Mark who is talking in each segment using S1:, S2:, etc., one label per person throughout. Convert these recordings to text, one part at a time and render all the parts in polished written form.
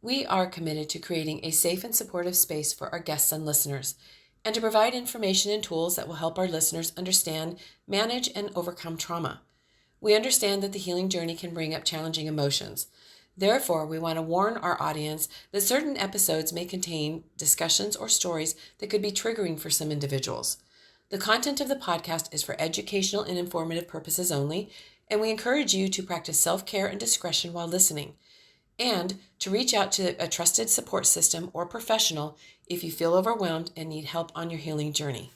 S1: We are committed to creating a safe and supportive space for our guests and listeners, and to provide information and tools that will help our listeners understand, manage, and overcome trauma. We understand that the healing journey can bring up challenging emotions. Therefore, we want to warn our audience that certain episodes may contain discussions or stories that could be triggering for some individuals. The content of the podcast is for educational and informative purposes only, and we encourage you to practice self-care and discretion while listening, and to reach out to a trusted support system or professional if you feel overwhelmed and need help on your healing journey.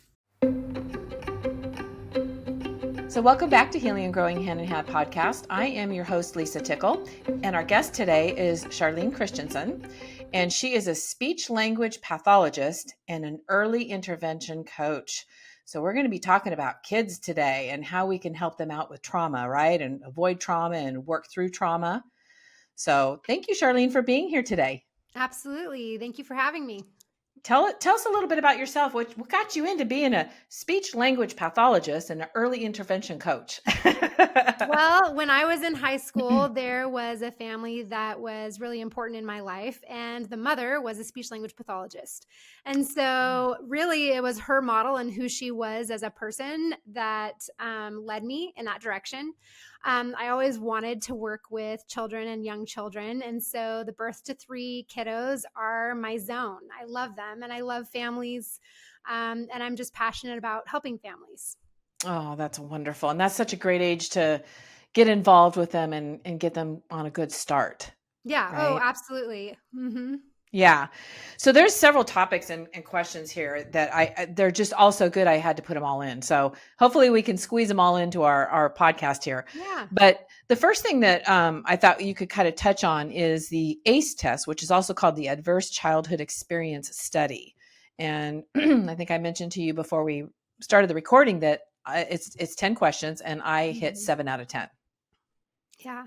S1: So welcome back to Healing and Growing Hand in Hand podcast. I am your host, Lisa Tickle, and our guest today is Charlene Christianson, and she is a speech-language pathologist and an early intervention coach. So we're going to be talking about kids today and how we can help them out with trauma, right? And avoid trauma and work through trauma. So thank you, Charlene, for being here today.
S2: Absolutely. Thank you for having me.
S1: Tell us a little bit about yourself. What got you into being a speech-language pathologist and an early intervention coach?
S2: Well, when I was in high school, there was a family that was really important in my life, and the mother was a speech-language pathologist. And so really it was her model and who she was as a person that led me in that direction. I always wanted to work with children and young children. And so the birth to 3 kiddos are my zone. I love them and I love families. And I'm just passionate about helping families.
S1: Oh, that's wonderful. And that's such a great age to get involved with them and get them on a good start.
S2: Yeah.
S1: Right?
S2: Oh, absolutely. Mm-hmm.
S1: Yeah. So there's several topics and questions here that they're just all so good. I had to put them all in. So hopefully we can squeeze them all into our podcast here.
S2: Yeah.
S1: But the first thing that I thought you could kind of touch on is the ACE test, which is also called the Adverse Childhood Experience Study. And I think I mentioned to you before we started the recording that it's 10 questions and I hit 7 out of 10.
S2: Yeah.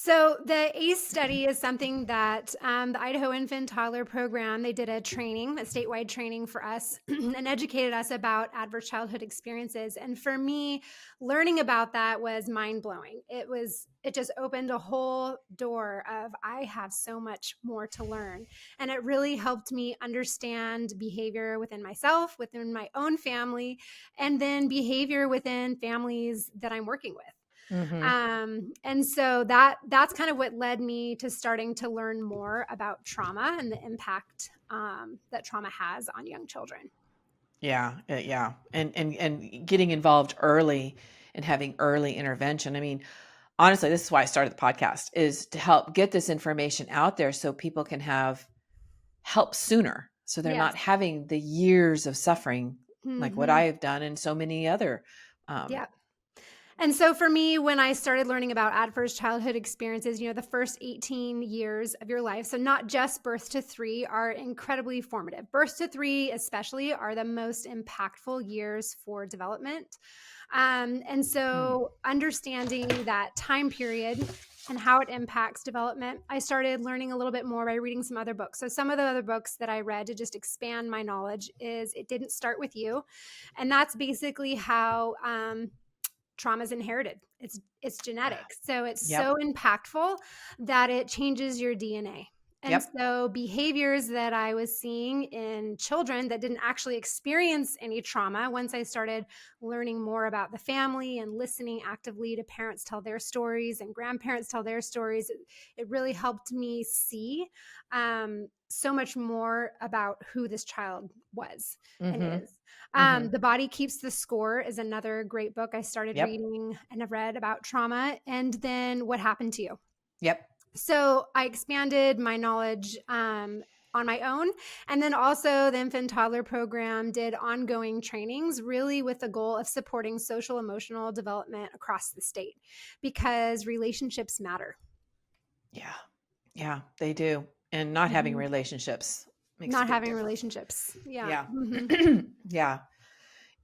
S2: So the ACE study is something that the Idaho Infant Toddler Program, they did a statewide training for us and educated us about adverse childhood experiences. And for me, learning about that was mind-blowing. It just opened a whole door of, I have so much more to learn. And it really helped me understand behavior within myself, within my own family, and then behavior within families that I'm working with.
S1: Mm-hmm.
S2: And so that's kind of what led me to starting to learn more about trauma and the impact that trauma has on young children.
S1: Yeah. And getting involved early and having early intervention. I mean, honestly, this is why I started the podcast, is to help get this information out there so people can have help sooner. So they're not having the years of suffering like what I have done and so many other.
S2: Yeah. And so for me, when I started learning about adverse childhood experiences, the first 18 years of your life, so not just birth to 3, are incredibly formative. Birth to 3 especially are the most impactful years for development. And so understanding that time period and how it impacts development, I started learning a little bit more by reading some other books. So some of the other books that I read to just expand my knowledge is It Didn't Start With You. And that's basically how trauma is inherited. It's genetic. So it's so impactful that it changes your DNA. And so behaviors that I was seeing in children that didn't actually experience any trauma, once I started learning more about the family and listening actively to parents tell their stories and grandparents tell their stories, it really helped me see so much more about who this child was and is. The Body Keeps the Score is another great book I started reading and have read about trauma. And then What Happened to You. So I expanded my knowledge on my own. And then also the Infant Toddler Program did ongoing trainings, really with the goal of supporting social emotional development across the state, because relationships matter.
S1: Yeah, they do. And not having relationships makes
S2: not having relationships. Yeah.
S1: Yeah.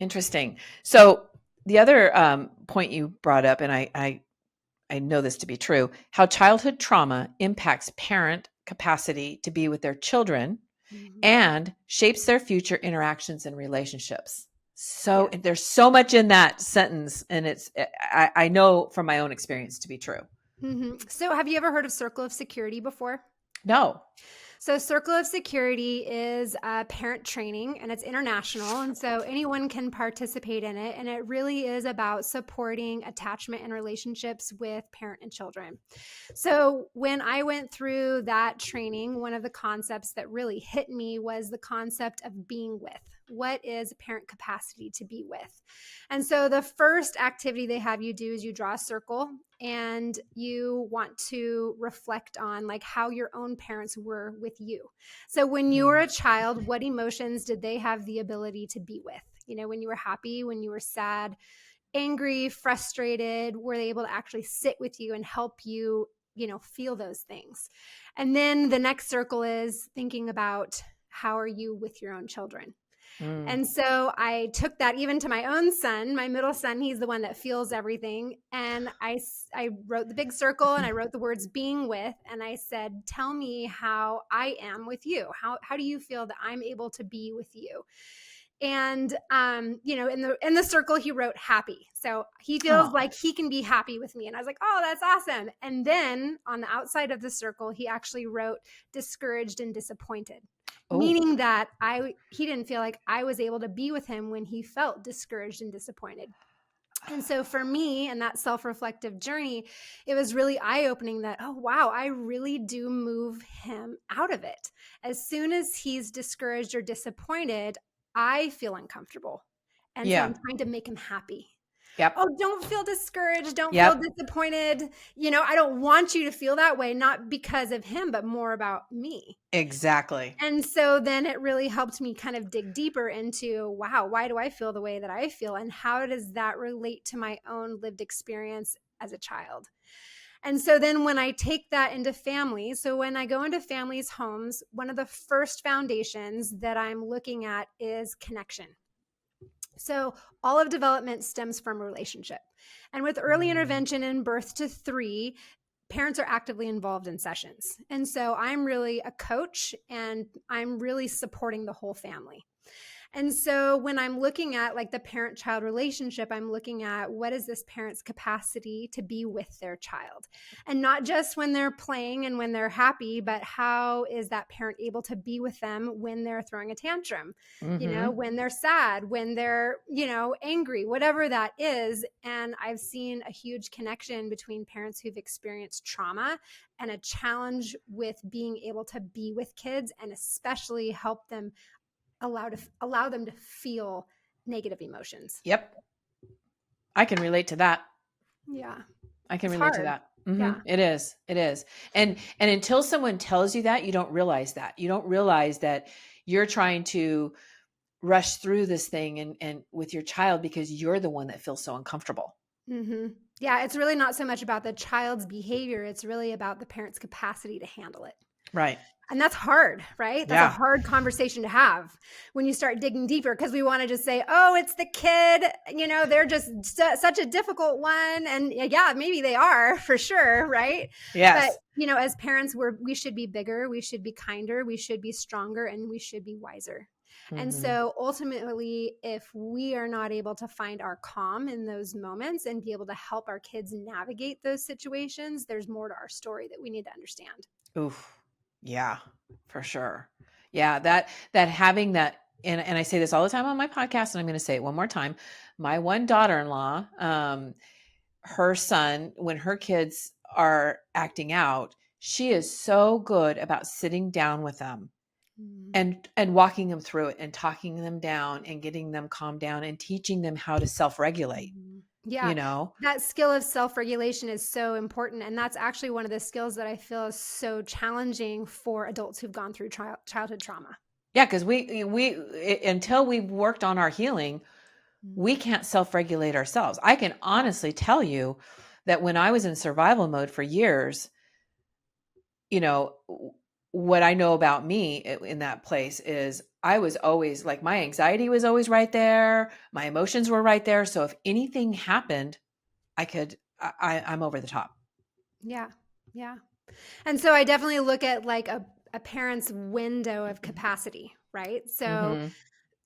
S1: Interesting. So the other point you brought up, and I know this to be true, how childhood trauma impacts parent capacity to be with their children and shapes their future interactions and relationships. So there's so much in that sentence, and I know from my own experience to be true.
S2: So have you ever heard of Circle of Security before?
S3: No.
S2: So Circle of Security is parent training, and it's international. And so anyone can participate in it. And it really is about supporting attachment and relationships with parent and children. So when I went through that training, one of the concepts that really hit me was the concept of being with. What is parent capacity to be with? And so the first activity they have you do is you draw a circle, and you want to reflect on like how your own parents were with you. So when you were a child, what emotions did they have the ability to be with? You know, when you were happy, when you were sad, angry, frustrated, were they able to actually sit with you and help you, you know, feel those things? And then the next circle is thinking about how are you with your own children? And so I took that even to my own son, my middle son. He's the one that feels everything. And I wrote the big circle, and I wrote the words being with, and I said, tell me how I am with you. How do you feel that I'm able to be with you? And you know, in the circle he wrote happy. So he feels like he can be happy with me. And I was like, oh, that's awesome. And then on the outside of the circle, he actually wrote discouraged and disappointed. Meaning that he didn't feel like I was able to be with him when he felt discouraged and disappointed. And so for me, and that self-reflective journey, it was really eye-opening that, oh, wow, I really do move him out of it. As soon as he's discouraged or disappointed, I feel uncomfortable. And so I'm trying to make him happy.
S3: Yep.
S2: Oh, don't feel discouraged. Don't feel disappointed. You know, I don't want you to feel that way, not because of him, but more about me.
S3: Exactly.
S2: And so then it really helped me kind of dig deeper into, wow, why do I feel the way that I feel? And how does that relate to my own lived experience as a child? And so then when I take that into families, so when I go into families' homes, one of the first foundations that I'm looking at is connection. So all of development stems from a relationship. And with early intervention in birth to 3, parents are actively involved in sessions. And so I'm really a coach, and I'm really supporting the whole family. And so when I'm looking at like the parent-child relationship, I'm looking at what is this parent's capacity to be with their child, and not just when they're playing and when they're happy, but how is that parent able to be with them when they're throwing a tantrum, you know, when they're sad, when they're, you know, angry, whatever that is. And I've seen a huge connection between parents who've experienced trauma and a challenge with being able to be with kids, and especially help them allow them to feel negative emotions.
S3: Yep. I can relate to that.
S2: Yeah.
S3: I can relate to that.
S2: Yeah.
S3: It is. It is. And until someone tells you that, you don't realize that. You don't realize that you're trying to rush through this thing and with your child because you're the one that feels so uncomfortable.
S2: Yeah. It's really not so much about the child's behavior. It's really about the parent's capacity to handle it.
S3: Right.
S2: And that's hard, right? That's a hard conversation to have when you start digging deeper, because we want to just say, oh, it's the kid, you know, they're just such a difficult one. And yeah, maybe they are for sure, right?
S3: Yes.
S2: But, you know, as parents, we should be bigger, we should be kinder, we should be stronger, and we should be wiser. And so ultimately, if we are not able to find our calm in those moments and be able to help our kids navigate those situations, there's more to our story that we need to understand.
S3: Oof. Yeah, for sure. Yeah, that having that, and I say this all the time on my podcast, and I'm going to say it one more time. My one daughter-in-law, her son, when her kids are acting out, she is so good about sitting down with them and walking them through it and talking them down and getting them calmed down and teaching them how to self-regulate.
S2: Yeah.
S3: You know,
S2: that skill of self-regulation is so important. And that's actually one of the skills that I feel is so challenging for adults who've gone through childhood trauma.
S3: Yeah. Cause we until we've worked on our healing, we can't self-regulate ourselves. I can honestly tell you that when I was in survival mode for years, you know, what I know about me in that place is I was always like, my anxiety was always right there. My emotions were right there. So if anything happened, I'm over the top.
S2: Yeah. Yeah. And so I definitely look at like a parent's window of capacity, right? So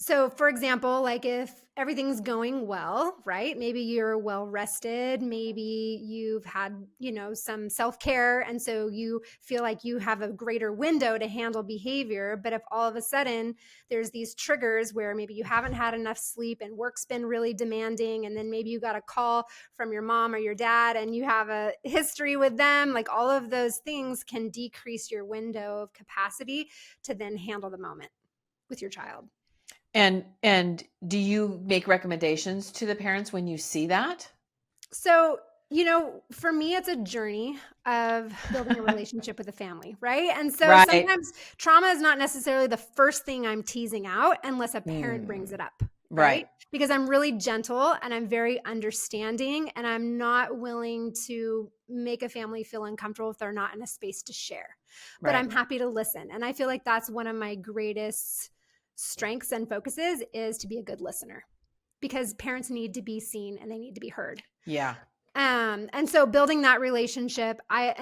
S2: So for example, like if everything's going well, right? Maybe you're well rested, maybe you've had, some self-care. And so you feel like you have a greater window to handle behavior. But if all of a sudden there's these triggers where maybe you haven't had enough sleep and work's been really demanding, and then maybe you got a call from your mom or your dad and you have a history with them, like all of those things can decrease your window of capacity to then handle the moment with your child.
S3: And do you make recommendations to the parents when you see that?
S2: So, for me, it's a journey of building a relationship with a family, right? And so
S3: Right.
S2: sometimes trauma is not necessarily the first thing I'm teasing out unless a parent brings it up, right? Because I'm really gentle and I'm very understanding, and I'm not willing to make a family feel uncomfortable if they're not in a space to share. But I'm happy to listen. And I feel like that's one of my greatest strengths and focuses, is to be a good listener, because parents need to be seen and they need to be heard.
S3: Yeah.
S2: And so building that relationship,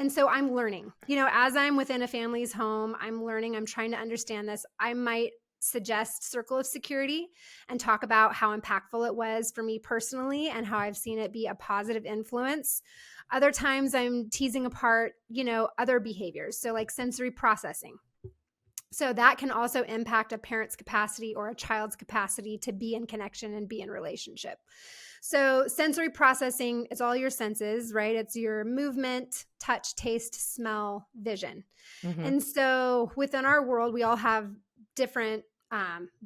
S2: so I'm learning, as I'm within a family's home, I'm learning, I'm trying to understand this. I might suggest circle of security and talk about how impactful it was for me personally and how I've seen it be a positive influence. Other times I'm teasing apart, other behaviors. So like sensory processing. So that can also impact a parent's capacity or a child's capacity to be in connection and be in relationship. So sensory processing, it's all your senses, right? It's your movement, touch, taste, smell, vision.
S3: Mm-hmm.
S2: And so within our world, we all have different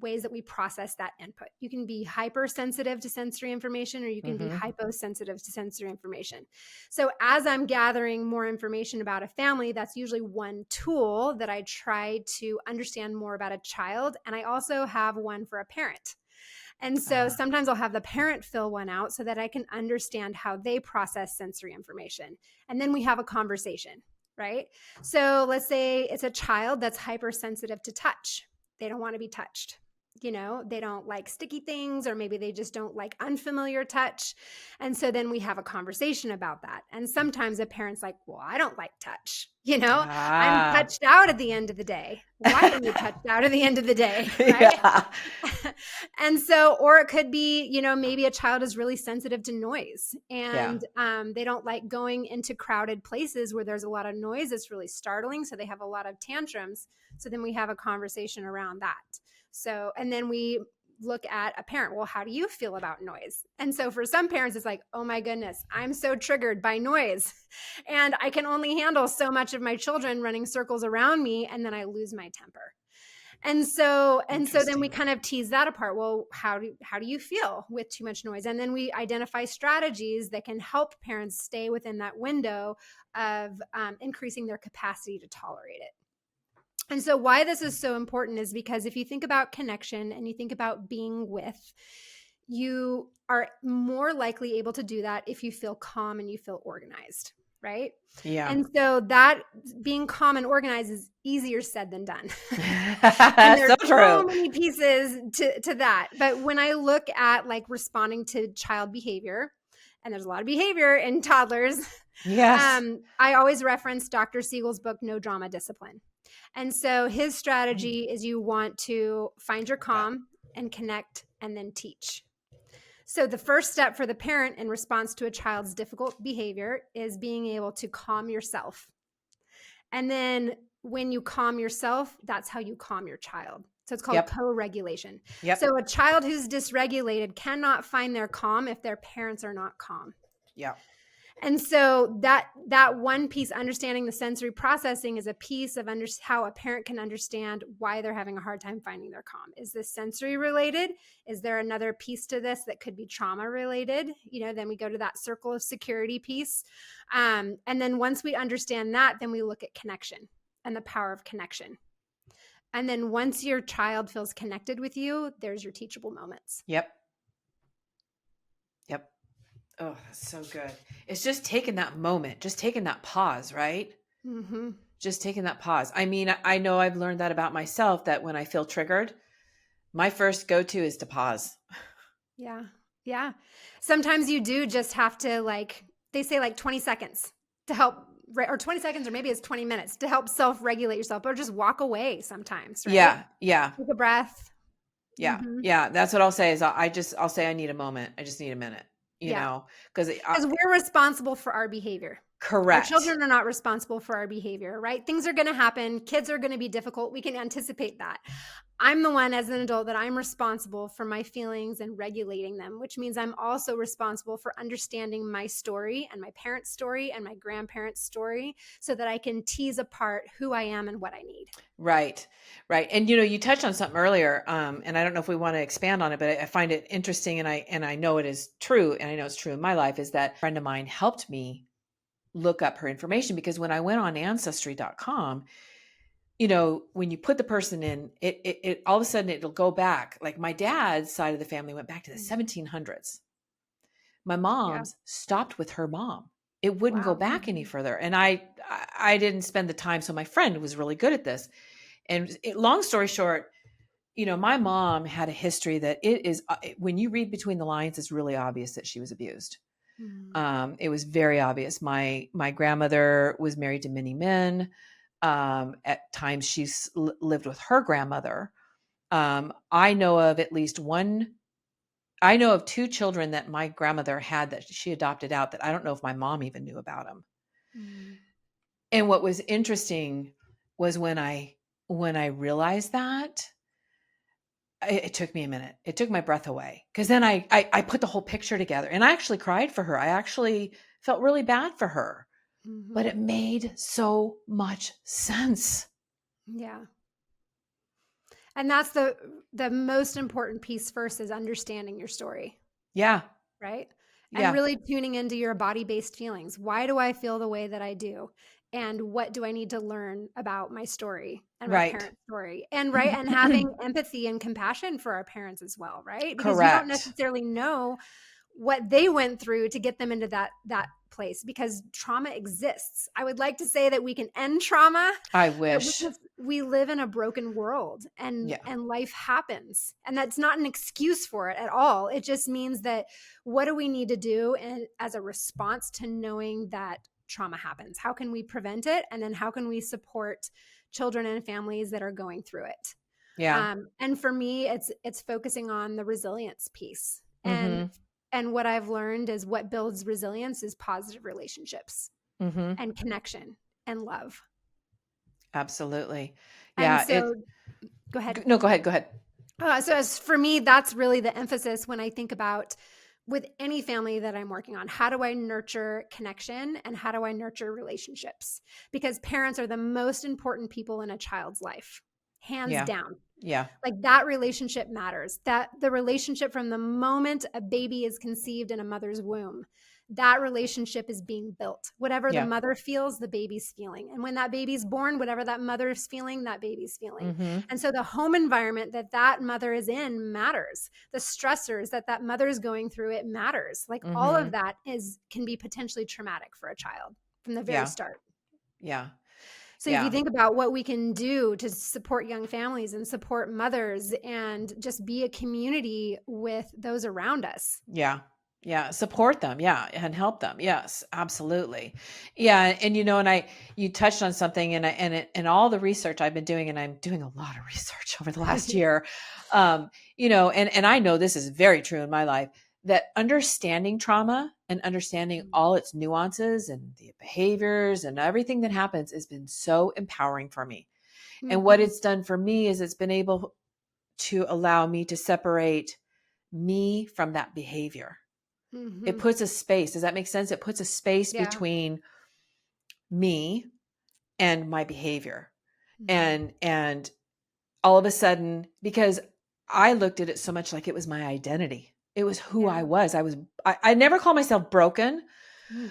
S2: ways that we process that input. You can be hypersensitive to sensory information, or you can be hyposensitive to sensory information. So as I'm gathering more information about a family, that's usually one tool that I try to understand more about a child. And I also have one for a parent. And so sometimes I'll have the parent fill one out so that I can understand how they process sensory information. And then we have a conversation, right? So let's say it's a child that's hypersensitive to touch. They don't want to be touched. They don't like sticky things, or maybe they just don't like unfamiliar touch. And so then we have a conversation about that. And sometimes a parent's like, well, I don't like touch. I'm touched out at the end of the day. Why are you touched out at the end of the day? Right?
S3: Yeah.
S2: And so, or it could be, maybe a child is really sensitive to noise, and they don't like going into crowded places where there's a lot of noise. It's really startling. So they have a lot of tantrums. So then we have a conversation around that. So, and then we look at a parent. Well, how do you feel about noise? And so for some parents, it's like, oh my goodness, I'm so triggered by noise, and I can only handle so much of my children running circles around me, and then I lose my temper. And so then we kind of tease that apart. Well, how do you feel with too much noise? And then we identify strategies that can help parents stay within that window of increasing their capacity to tolerate it. And so why this is so important is because if you think about connection and you think about being with, you are more likely able to do that if you feel calm and you feel organized, right?
S3: Yeah.
S2: And so that being calm and organized is easier said than done.
S3: And there's
S2: so many pieces to that. But when I look at like responding to child behavior, and there's a lot of behavior in toddlers,
S3: yes,
S2: I always reference Dr. Siegel's book, No Drama Discipline. And so his strategy is you want to find your calm and connect and then teach. So the first step for the parent in response to a child's difficult behavior is being able to calm yourself. And then when you calm yourself, that's how you calm your child. So it's called co-regulation.
S3: Yep.
S2: So a child who's dysregulated cannot find their calm if their parents are not calm.
S3: Yeah.
S2: And so that one piece, understanding the sensory processing, is a piece of how a parent can understand why they're having a hard time finding their calm. Is this sensory related? Is there another piece to this that could be trauma related? Then we go to that circle of security piece. And then once we understand that, then we look at connection and the power of connection. And then once your child feels connected with you, there's your teachable moments.
S3: Yep. Oh, that's so good. It's just taking that moment, just taking that pause, right?
S2: Mm-hmm.
S3: Just taking that pause. I mean, I know I've learned that about myself, that when I feel triggered, my first go-to is to pause.
S2: Yeah. Yeah. Sometimes you do just have to, like, they say like 20 seconds to help, or 20 seconds, or maybe it's 20 minutes to help self-regulate yourself, or just walk away sometimes, right?
S3: Yeah.
S2: Take a breath.
S3: Yeah. Yeah. That's what I'll say is I'll say I need a moment. I just need a minute,
S2: Yeah.
S3: because
S2: Because we're responsible for our behavior. Our
S3: correct.
S2: children are not responsible for our behavior, right? Things are going to happen. Kids are going to be difficult. We can anticipate that. I'm the one as an adult that I'm responsible for my feelings and regulating them, which means I'm also responsible for understanding my story and my parents' story and my grandparents' story so that I can tease apart who I am and what I need.
S3: Right. Right. And you touched on something earlier, and I don't know if we want to expand on it, but I find it interesting, and I know it is true, and I know it's true in my life, is that a friend of mine helped me look up her information, because when I went on ancestry.com, when you put the person in, it all of a sudden it'll go back. Like my dad's side of the family went back to the 1700s. My mom's stopped with her mom. It wouldn't go back any further. And I didn't spend the time. So my friend was really good at this. And long story short, my mom had a history that it is, when you read between the lines, it's really obvious that she was abused. It was very obvious. My grandmother was married to many men. At times she's lived with her grandmother. I know of two children that my grandmother had that she adopted out that I don't know if my mom even knew about them. And what was interesting was when I realized that, it took me a minute. It took my breath away, because then I put the whole picture together, and I actually cried for her. I actually felt really bad for her, but it made so much sense.
S2: Yeah. And that's the most important piece first, is understanding your story.
S3: Yeah.
S2: Right. And really tuning into your body-based feelings. Why do I feel the way that I do? And what do I need to learn about my story and my parents' story? And and having empathy and compassion for our parents as well, right? Because you don't necessarily know what they went through to get them into that place, because trauma exists. I would like to say that we can end trauma.
S3: I wish.
S2: We live in a broken world, and life happens, and that's not an excuse for it at all. It just means that what do we need to do as a response to knowing that trauma happens? How can we prevent it? And then how can we support children and families that are going through it?
S3: Yeah.
S2: And for me, it's focusing on the resilience piece. And what I've learned is what builds resilience is positive relationships and connection and love.
S3: Absolutely. Yeah.
S2: And so, go ahead.
S3: No, go ahead.
S2: So as for me, that's really the emphasis when I think about with any family that I'm working on. How do I nurture connection, and how do I nurture relationships? Because parents are the most important people in a child's life, hands down.
S3: Yeah.
S2: Like that relationship matters. That the relationship from the moment a baby is conceived in a mother's womb, that relationship is being built. Whatever the mother feels, the baby's feeling. And when that baby's born, whatever that mother's feeling, that baby's feeling. And so the home environment that mother is in matters. The stressors that mother is going through, it matters. Like all of that can be potentially traumatic for a child from the very start.
S3: Yeah.
S2: So if you think about what we can do to support young families and support mothers and just be a community with those around us.
S3: Yeah. Yeah. Support them. Yeah. And help them. Yes, absolutely. Yeah. And, you touched on something, and all the research I've been doing, and I'm doing a lot of research over the last year, and I know this is very true in my life, that understanding trauma and understanding all its nuances and the behaviors and everything that happens has been so empowering for me. And what it's done for me is it's been able to allow me to separate me from that behavior. It puts a space. Does that make sense? It puts a space between me and my behavior. And all of a sudden, because I looked at it so much like it was my identity. It was who I was. I never called myself broken,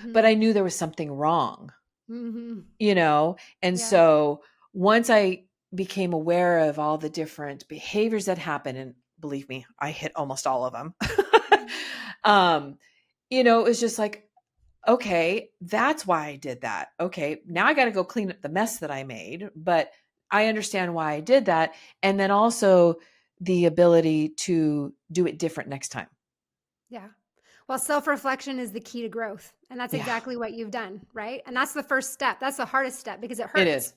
S3: but I knew there was something wrong, And so once I became aware of all the different behaviors that happen, and believe me, I hit almost all of them. It was just like, okay, that's why I did that. Okay, now I got to go clean up the mess that I made, but I understand why I did that. And then also the ability to do it different next time.
S2: Yeah. Well, self-reflection is the key to growth. And that's exactly what you've done, right? And that's the first step. That's the hardest step, because it hurts.
S3: It is.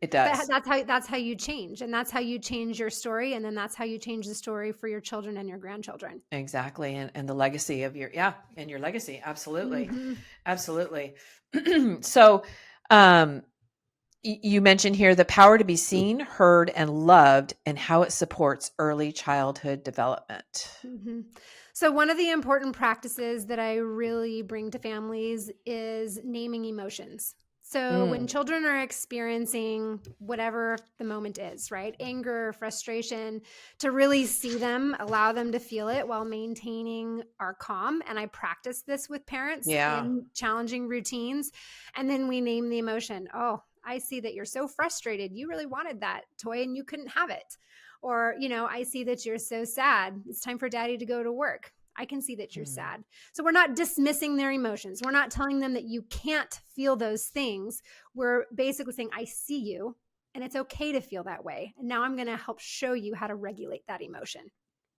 S3: It
S2: But
S3: does.
S2: that's how you change, and that's how you change your story, and then that's how you change the story for your children and your grandchildren.
S3: Exactly. And the legacy of and your legacy. Absolutely.
S2: Mm-hmm.
S3: Absolutely. So, um, you mentioned here the power to be seen, heard, and loved, and how it supports early childhood development.
S2: Mm-hmm. So one of the important practices that I really bring to families is naming emotions. So when
S3: Mm,
S2: children are experiencing whatever the moment is, right? Anger, frustration, to really see them, allow them to feel it while maintaining our calm. And I practice this with parents
S3: yeah.
S2: in challenging routines. And then we name the emotion. Oh, I see that you're so frustrated. You really wanted that toy and you couldn't have it. Or, I see that you're so sad. It's time for daddy to go to work. I can see that you're
S3: Mm,
S2: sad. So we're not dismissing their emotions. We're not telling them that you can't feel those things. We're basically saying, I see you and it's okay to feel that way. And now I'm going to help show you how to regulate that emotion.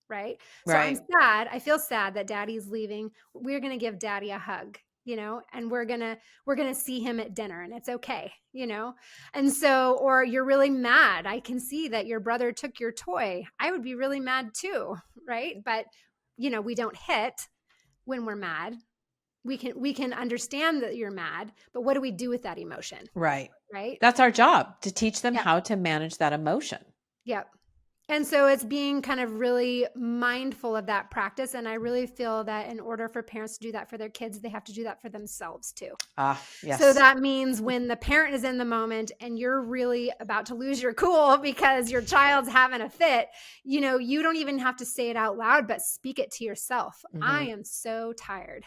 S2: Right. So I'm
S3: right.
S2: sad. I feel sad that daddy's leaving. We're going to give daddy a hug, and we're going to see him at dinner and it's okay. And so, or you're really mad. I can see that your brother took your toy. I would be really mad too. Right. But, we don't hit when we're mad. We can understand that you're mad, but what do we do with that emotion?
S3: Right.
S2: Right.
S3: That's our job, to teach them
S2: Yep.
S3: how to manage that emotion.
S2: Yep. And so it's being kind of really mindful of that practice. And I really feel that in order for parents to do that for their kids, they have to do that for themselves too.
S3: Ah, yes.
S2: So that means when the parent is in the moment and you're really about to lose your cool because your child's having a fit, you don't even have to say it out loud, but speak it to yourself. I am so tired.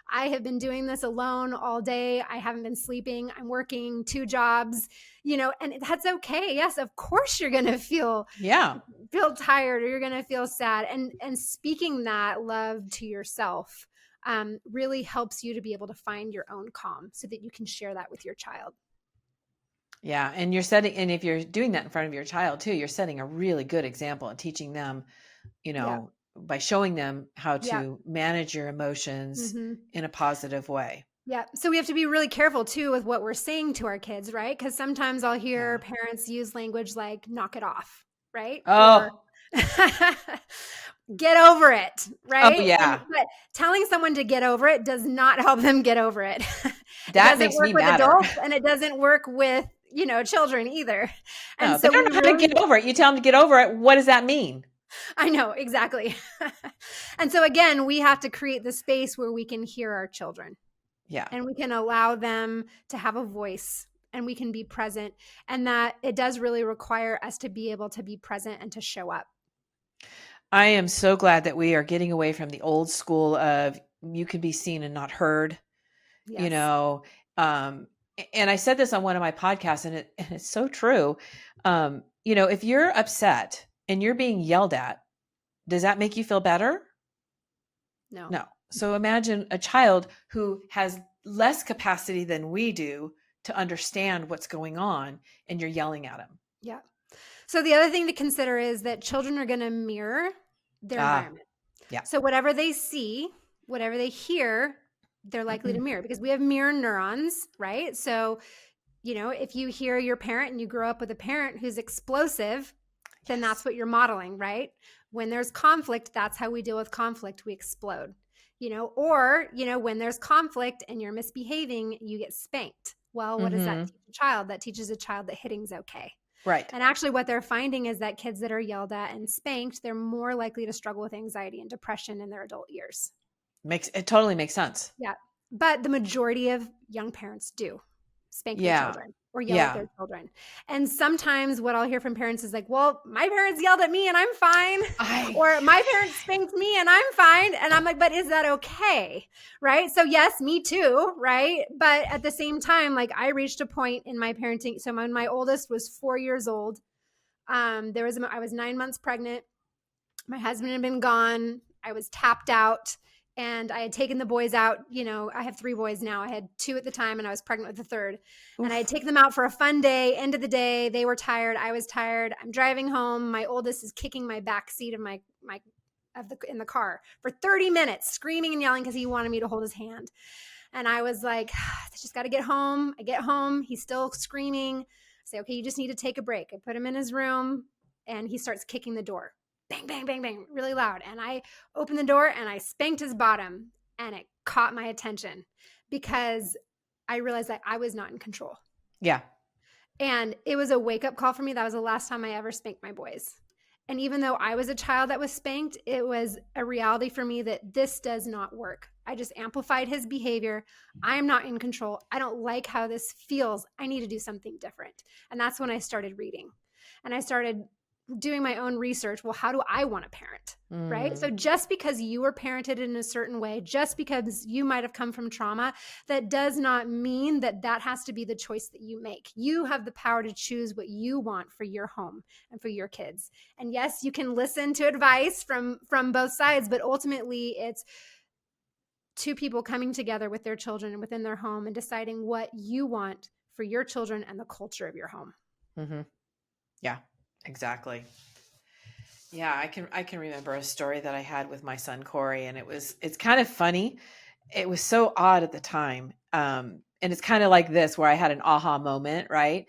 S2: I have been doing this alone all day. I haven't been sleeping. I'm working 2 jobs, and that's okay. Yes, of course you're going to feel tired or you're going to feel sad. And speaking that love to yourself really helps you to be able to find your own calm so that you can share that with your child.
S3: Yeah. And if you're doing that in front of your child too, you're setting a really good example and teaching them, by showing them how to manage your emotions in a positive way.
S2: Yeah. So we have to be really careful too with what we're saying to our kids, right? Because sometimes I'll hear parents use language like knock it off, right?
S3: Oh,
S2: Or get over it, right?
S3: Oh, yeah.
S2: But telling someone to get over it does not help them get over it.
S3: That makes me
S2: with
S3: madder.
S2: adults, and it doesn't work with, children either. And
S3: No,
S2: so
S3: they don't know how to get over it. You tell them to get over it. What does that mean?
S2: I know, exactly. And so again, we have to create the space where we can hear our children.
S3: Yeah.
S2: And we can allow them to have a voice and we can be present. And that it does really require us to be able to be present and to show up.
S3: I am so glad that we are getting away from the old school of you can be seen and not heard,
S2: Yes.
S3: And I said this on one of my podcasts and it's so true. If you're upset and you're being yelled at, does that make you feel better? No. So imagine a child who has less capacity than we do to understand what's going on and you're yelling at them.
S2: Yeah. So the other thing to consider is that children are going to mirror their environment.
S3: Yeah.
S2: So whatever they see, whatever they hear, they're likely to mirror because we have mirror neurons, right? So, if you hear your parent and you grow up with a parent who's explosive, then that's what you're modeling, right? When there's conflict, that's how we deal with conflict. We explode, or, when there's conflict and you're misbehaving, you get spanked. Well, what does that teach a child? That teaches a child that hitting's okay.
S3: Right.
S2: And actually what they're finding is that kids that are yelled at and spanked, they're more likely to struggle with anxiety and depression in their adult years.
S3: It totally makes sense.
S2: Yeah. But the majority of young parents do spank their children or yell at their children. And sometimes what I'll hear from parents is like, well, my parents yelled at me and I'm fine. Or my parents spanked me and I'm fine. And I'm like, but is that okay? Right? So yes, me too. Right. But at the same time, like I reached a point in my parenting. So when my oldest was 4 years old, I was 9 months pregnant. My husband had been gone. I was tapped out. And I had taken the boys out, I have 3 boys now. I had 2 at the time and I was pregnant with the 3rd. Oof. And I had taken them out for a fun day, end of the day. They were tired. I was tired. I'm driving home. My oldest is kicking my back seat of in the car for 30 minutes, screaming and yelling because he wanted me to hold his hand. And I was like, I just got to get home. I get home. He's still screaming. say, okay, you just need to take a break. I put him in his room and he starts kicking the door. Bang, bang, bang, bang, really loud. And I opened the door and I spanked his bottom, and it caught my attention because I realized that I was not in control.
S3: Yeah.
S2: And it was a wake-up call for me. That was the last time I ever spanked my boys. And even though I was a child that was spanked, it was a reality for me that this does not work. I just amplified his behavior. I am not in control. I don't like how this feels. I need to do something different. And that's when I started reading. And I started doing my own research. Well, how do I want to parent? Right? So just because you were parented in a certain way, just because you might have come from trauma, that does not mean that that has to be the choice that you make. You have the power to choose what you want for your home and for your kids. And yes, you can listen to advice from both sides, but ultimately it's two people coming together with their children and within their home and deciding what you want for your children and the culture of your home.
S3: Mm-hmm. Yeah, exactly. Yeah, I can remember a story that I had with my son Corey, and it's kind of funny. It was so odd at the time. And it's kind of like this, where I had an aha moment, right?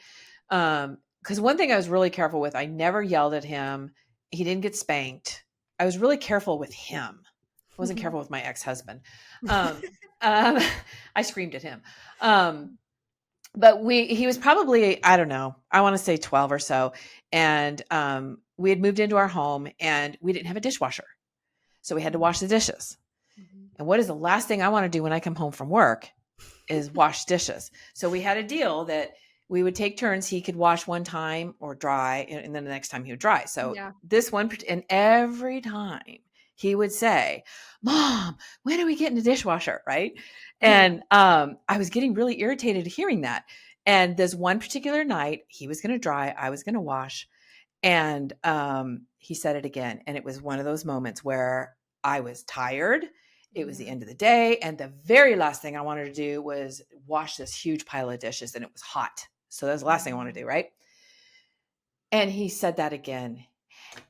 S3: Because one thing I was really careful with, I never yelled at him. He didn't get spanked. I was really careful with him. I wasn't careful with my ex-husband. I screamed at him. But he was probably, I don't know, I want to say 12 or so. And we had moved into our home and we didn't have a dishwasher. So we had to wash the dishes. And what is the last thing I want to do when I come home from work is wash dishes. So we had a deal that we would take turns. He could wash one time or dry, and then the next time he would dry. So this one, and every time he would say, "Mom, when are we getting a dishwasher?" Right. And I was getting really irritated hearing that. And this one particular night, he was going to dry, I was going to wash. And he said it again. And it was one of those moments where I was tired. It was the end of the day. And the very last thing I wanted to do was wash this huge pile of dishes, and it was hot. So that was the last thing I wanted to do, right? And he said that again.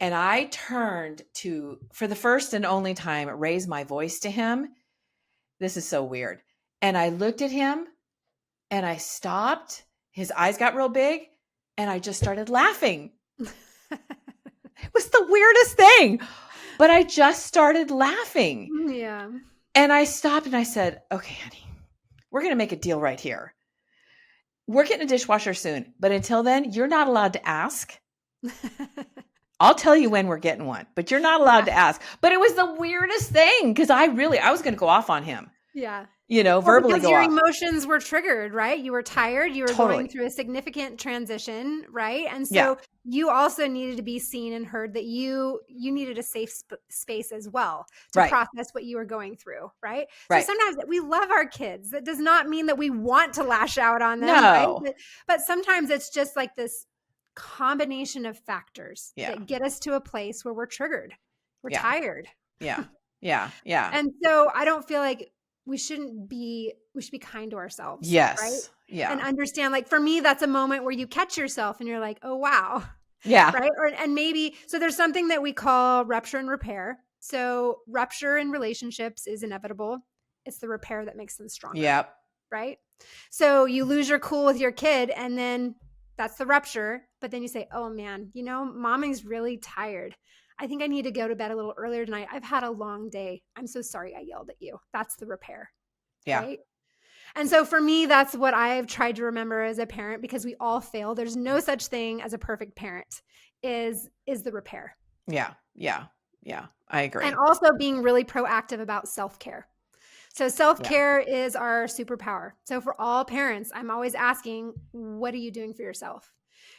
S3: And I turned to, for the first and only time, raise my voice to him. This is so weird. And I looked at him and I stopped. His eyes got real big and I just started laughing. It was the weirdest thing, but I just started laughing.
S2: Yeah.
S3: And I stopped and I said, "Okay, honey, we're going to make a deal right here. We're getting a dishwasher soon, but until then, you're not allowed to ask. I'll tell you when we're getting one, but you're not allowed to ask." But it was the weirdest thing because I was going to go off on him.
S2: Yeah.
S3: Verbally
S2: because
S3: go
S2: your
S3: off.
S2: emotions were triggered, right? You were tired. You were going through a significant transition, right? And so you also needed to be seen and heard, that you needed a safe space as well to process what you were going through, right? So sometimes we love our kids. That does not mean that we want to lash out on them, right? But sometimes it's just like this combination of factors that get us to a place where we're triggered. We're tired.
S3: Yeah.
S2: And so I don't feel like we should be kind to ourselves.
S3: Yes.
S2: Right.
S3: Yeah.
S2: And understand, like, for me, that's a moment where you catch yourself and you're like, oh, wow.
S3: Yeah.
S2: Right. And maybe, so there's something that we call rupture and repair. So rupture in relationships is inevitable. It's the repair that makes them stronger.
S3: Yep.
S2: Right. So you lose your cool with your kid, and then that's the rupture. But then you say, oh man, mommy's really tired. I think I need to go to bed a little earlier tonight. I've had a long day. I'm so sorry I yelled at you. That's the repair.
S3: Yeah.
S2: Right. And so for me, that's what I've tried to remember as a parent, because we all fail. There's no such thing as a perfect parent, is the repair.
S3: Yeah. I agree.
S2: And also being really proactive about self-care. So self-care is our superpower. So for all parents, I'm always asking, what are you doing for yourself?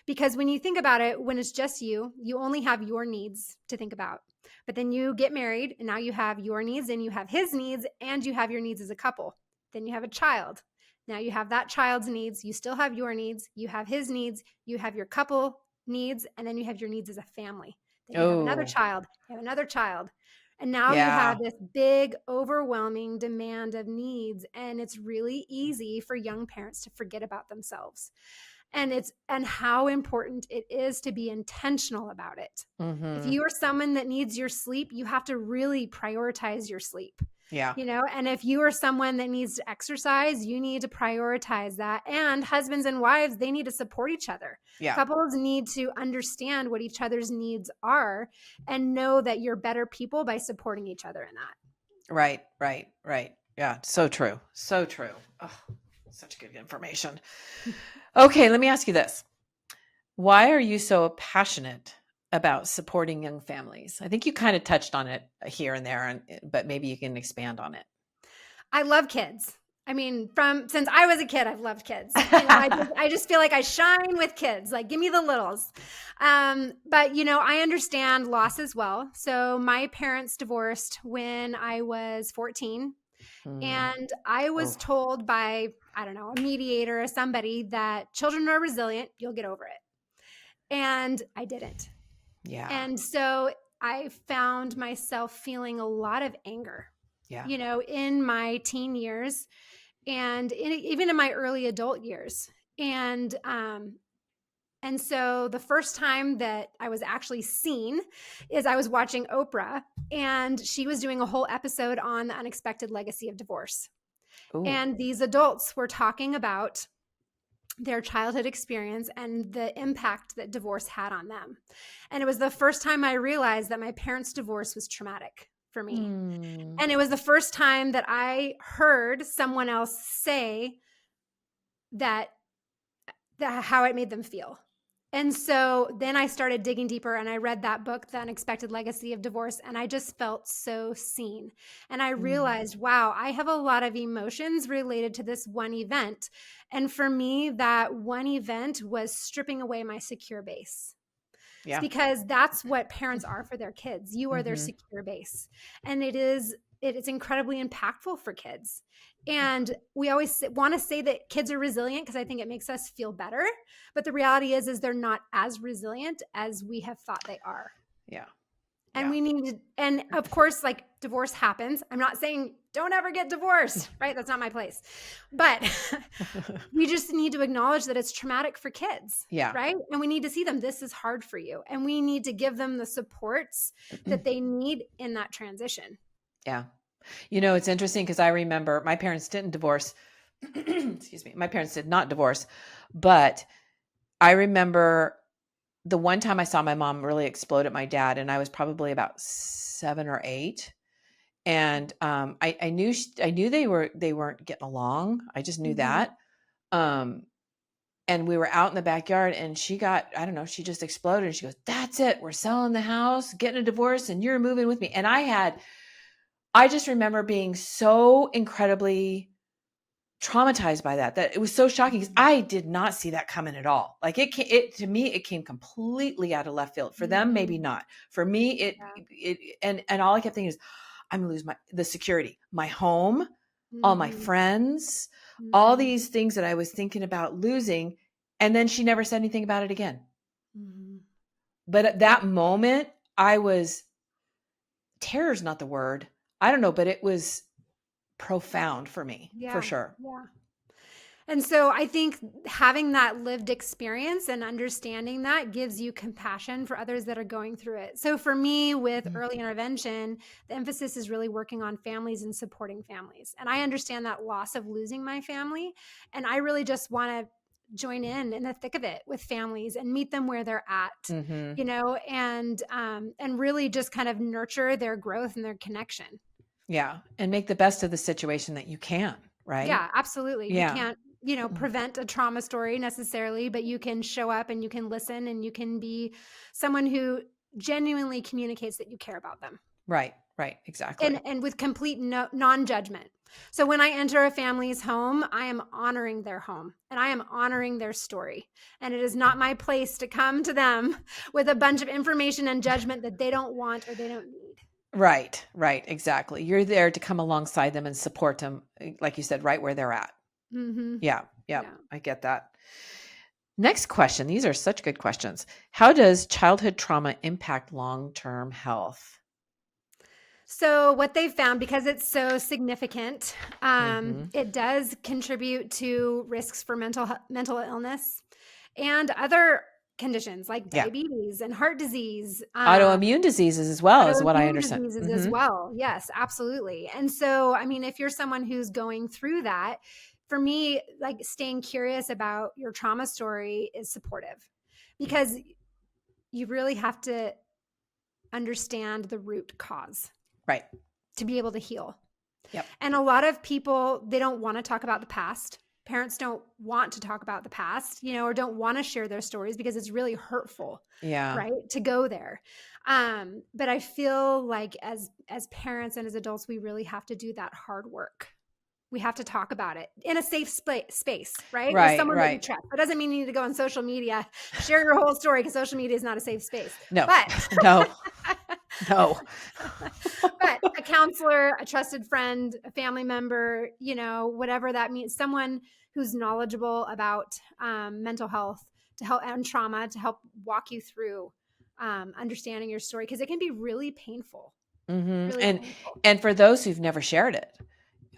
S2: Because when you think about it, when it's just you only have your needs to think about. But then you get married, and now you have your needs, and you have his needs, and you have your needs as a couple. Then you have a child. Now you have that child's needs. You still have your needs. You have his needs. You have your couple needs. And then you have your needs as a family. Then you have another child. You have another child. And now you have this big, overwhelming demand of needs. And it's really easy for young parents to forget about themselves. And how important it is to be intentional about it.
S3: Mm-hmm.
S2: If you are someone that needs your sleep, you have to really prioritize your sleep.
S3: Yeah.
S2: And if you are someone that needs to exercise, you need to prioritize that. And husbands and wives, they need to support each other.
S3: Yeah.
S2: Couples need to understand what each other's needs are and know that you're better people by supporting each other in that.
S3: Right. Yeah. So true. So true. Oh, such good information. Okay. Let me ask you this. Why are you so passionate about supporting young families? I think you kind of touched on it here and there, but maybe you can expand on it.
S2: I love kids. I mean, since I was a kid, I've loved kids. I just feel like I shine with kids. Like, give me the littles. But I understand loss as well. So my parents divorced when I was 14. And I was told by, I don't know, a mediator or somebody that children are resilient. You'll get over it. And I didn't.
S3: Yeah.
S2: And so I found myself feeling a lot of anger.
S3: Yeah.
S2: In my teen years and even in my early adult years. And so the first time that I was actually seen is I was watching Oprah, and she was doing a whole episode on the unexpected legacy of divorce.
S3: Ooh.
S2: And these adults were talking about their childhood experience and the impact that divorce had on them. And it was the first time I realized that my parents' divorce was traumatic for me. And it was the first time that I heard someone else say that how it made them feel. And so then I started digging deeper, and I read that book, The Unexpected Legacy of Divorce, and I just felt so seen. And I realized, wow, I have a lot of emotions related to this one event. And for me, that one event was stripping away my secure base. Yeah. Because that's what parents are for their kids. You are their secure base. And it's incredibly impactful for kids. And we always want to say that kids are resilient because I think it makes us feel better. But the reality is they're not as resilient as we have thought they are.
S3: Yeah.
S2: And we need to, and of course, like, divorce happens. I'm not saying don't ever get divorced, right? That's not my place. But we just need to acknowledge that it's traumatic for kids, right? And we need to see them. This is hard for you. And we need to give them the supports that they need in that transition.
S3: Yeah. It's interesting because I remember my parents didn't divorce. Excuse me. My parents did not divorce, but I remember the one time I saw my mom really explode at my dad, and I was probably about 7 or 8. And I knew they weren't getting along. I just knew that. And we were out in the backyard, and she just exploded, and she goes, "That's it. We're selling the house, getting a divorce, and you're moving with me." And I just remember being so incredibly traumatized by that it was so shocking because I did not see that coming at all. Like to me, it came completely out of left field. For them, maybe not. For me, and all I kept thinking is, I'm gonna lose the security, my home, all my friends, all these things that I was thinking about losing. And then she never said anything about it again. But at that moment, terror's not the word. I don't know, but it was profound for me, for sure.
S2: Yeah. And so I think having that lived experience and understanding that gives you compassion for others that are going through it. So for me, with early intervention, the emphasis is really working on families and supporting families. And I understand that loss of losing my family. And I really just want to join in the thick of it with families and meet them where they're at, and really just kind of nurture their growth and their connection.
S3: Yeah. And make the best of the situation that you can, right?
S2: Yeah, absolutely. Yeah. You can't, prevent a trauma story necessarily, but you can show up and you can listen and you can be someone who genuinely communicates that you care about them.
S3: Right. Exactly.
S2: And with complete non-judgment. So when I enter a family's home, I am honoring their home and I am honoring their story. And it is not my place to come to them with a bunch of information and judgment that they don't want or they don't need.
S3: Right. Exactly. You're there to come alongside them and support them, like you said, right where they're at. Yeah. I get that. Next question. These are such good questions. How does childhood trauma impact long-term health?
S2: So what they've found, because it's so significant, it does contribute to risks for mental illness and other conditions like
S3: Yeah.
S2: diabetes and heart disease,
S3: Autoimmune diseases as well is what I
S2: autoimmune
S3: understand.
S2: diseases as well. Yes, absolutely. And so, I mean, if you're someone who's going through that, for me, like staying curious about your trauma story is supportive, because you really have to understand the root cause
S3: Right.
S2: to be able to heal.
S3: Yep.
S2: And a lot of people, they don't want to talk about the past. Parents don't want to talk about the past, or don't want to share their stories because it's really hurtful,
S3: Yeah.
S2: right, to go there. But I feel like as parents and as adults, we really have to do that hard work. We have to talk about it in a safe space, right? With someone that you trust. That doesn't mean you need to go on social media, share your whole story, because social media is not a safe space.
S3: No,
S2: but
S3: no.
S2: But a counselor, a trusted friend, a family member, whatever that means, someone who's knowledgeable about mental health to help and trauma to help walk you through understanding your story, because it can be really painful.
S3: Mm-hmm.
S2: Really painful.
S3: And for those who've never shared it,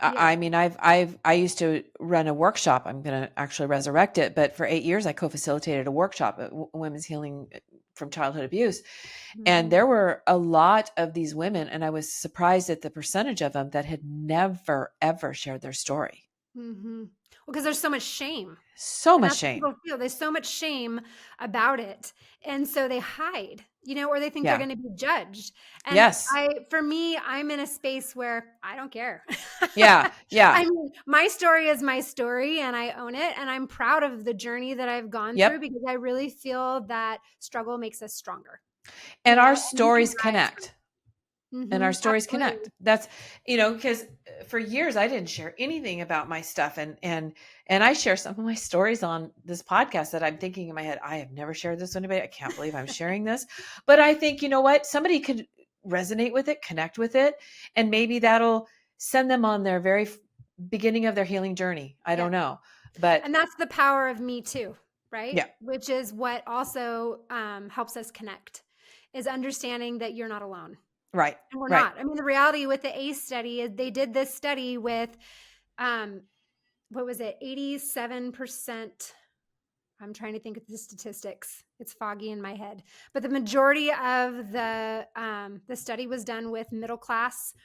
S2: Yeah.
S3: I mean, I used to run a workshop. I'm going to actually resurrect it, but for 8 years, I co-facilitated a workshop at Women's Healing from Childhood Abuse. Mm-hmm. And there were a lot of these women, and I was surprised at the percentage of them that had never, ever shared their story.
S2: Mm-hmm. Well, because there's so much shame.
S3: Much shame.
S2: There's so much shame about it. And so they hide, or they think they're going to be judged. And
S3: yes.
S2: For me, I'm in a space where I don't care.
S3: Yeah. Yeah.
S2: I mean, my story is my story and I own it. And I'm proud of the journey that I've gone through, because I really feel that struggle makes us stronger.
S3: And our stories connect.
S2: Mm-hmm,
S3: and our stories
S2: absolutely.
S3: connect. That's, because for years I didn't share anything about my stuff. And I share some of my stories on this podcast that I'm thinking in my head, I have never shared this with anybody. I can't believe I'm sharing this. But I think, you know what, somebody could resonate with it, connect with it. And maybe that'll send them on their very beginning of their healing journey. I don't know.
S2: And that's the power of Me Too, right?
S3: Yeah.
S2: Which is what also helps us connect, is understanding that you're not alone.
S3: Right.
S2: And we're not. I mean, the reality with the ACE study is they did this study with, what was it? 87%. I'm trying to think of the statistics. It's foggy in my head, but the majority of the study was done with middle-class,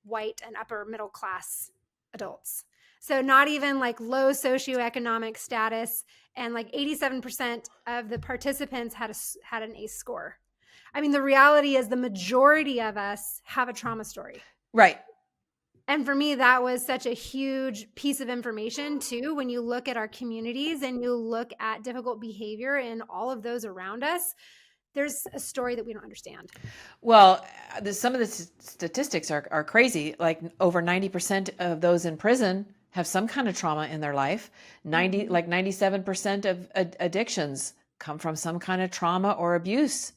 S2: white and upper middle-class adults. So not even like low socioeconomic status, and like 87% of the participants had an ACE score. I mean, the reality is the majority of us have a trauma story.
S3: Right.
S2: And for me, that was such a huge piece of information too, when you look at our communities and you look at difficult behavior in all of those around us, there's a story that we don't understand.
S3: Well, some of the statistics are crazy. Like over 90% of those in prison have some kind of trauma in their life. 97% of addictions come from some kind of trauma or abuse.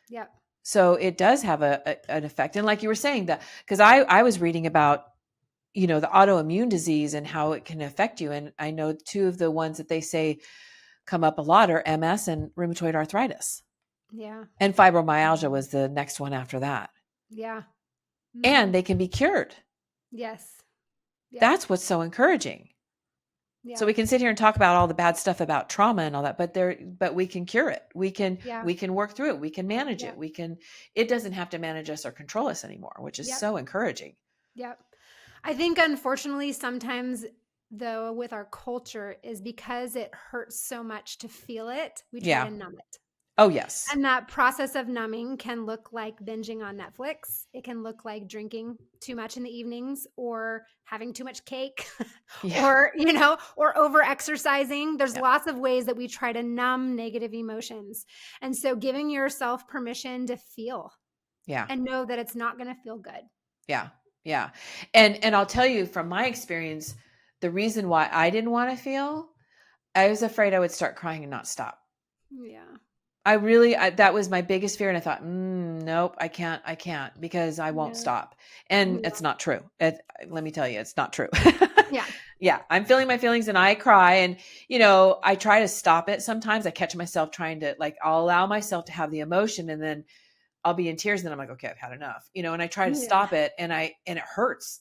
S2: Yeah.
S3: So it does have an effect. And like you were saying, that because I was reading about, the autoimmune disease and how it can affect you. And I know two of the ones that they say come up a lot are MS and rheumatoid arthritis.
S2: Yeah.
S3: And fibromyalgia was the next one after that.
S2: Yeah.
S3: Mm-hmm. And they can be cured.
S2: Yes.
S3: Yeah. That's what's so encouraging. Yeah. So we can sit here and talk about all the bad stuff about trauma and all that, but we can cure it. We can work through it. We can manage it. It doesn't have to manage us or control us anymore, which is so encouraging.
S2: Yep. I think unfortunately sometimes though with our culture is because it hurts so much to feel it, we try to numb it.
S3: Oh, yes.
S2: And that process of numbing can look like binging on Netflix. It can look like drinking too much in the evenings, or having too much cake, or over exercising. There's lots of ways that we try to numb negative emotions. And so giving yourself permission to feel and know that it's not going to feel good.
S3: Yeah. Yeah. And I'll tell you from my experience, the reason why I didn't want to feel, I was afraid I would start crying and not stop.
S2: Yeah.
S3: That was my biggest fear. And I thought, nope, I can't because I won't stop. And it's not true. Let me tell you, it's not true. Yeah. I'm feeling my feelings and I cry, and, I try to stop it. Sometimes I catch myself trying to I'll allow myself to have the emotion, and then I'll be in tears, and then I'm like, okay, I've had enough, and I try to stop it, and it hurts.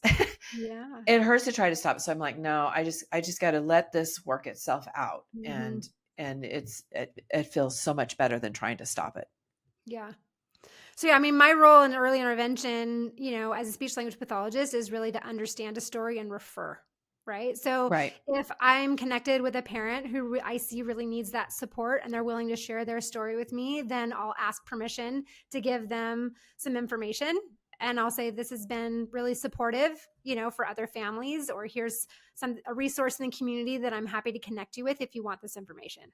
S3: It hurts to try to stop it. So I'm like, no, I just got to let this work itself out. Mm-hmm. and it feels so much better than trying to stop it.
S2: Yeah. So yeah, I mean, my role in early intervention, as a speech language pathologist is really to understand a story and refer, right? So
S3: Right.
S2: if I'm connected with a parent who I see really needs that support and they're willing to share their story with me, then I'll ask permission to give them some information. And I'll say, this has been really supportive, for other families, or here's a resource in the community that I'm happy to connect you with if you want this information.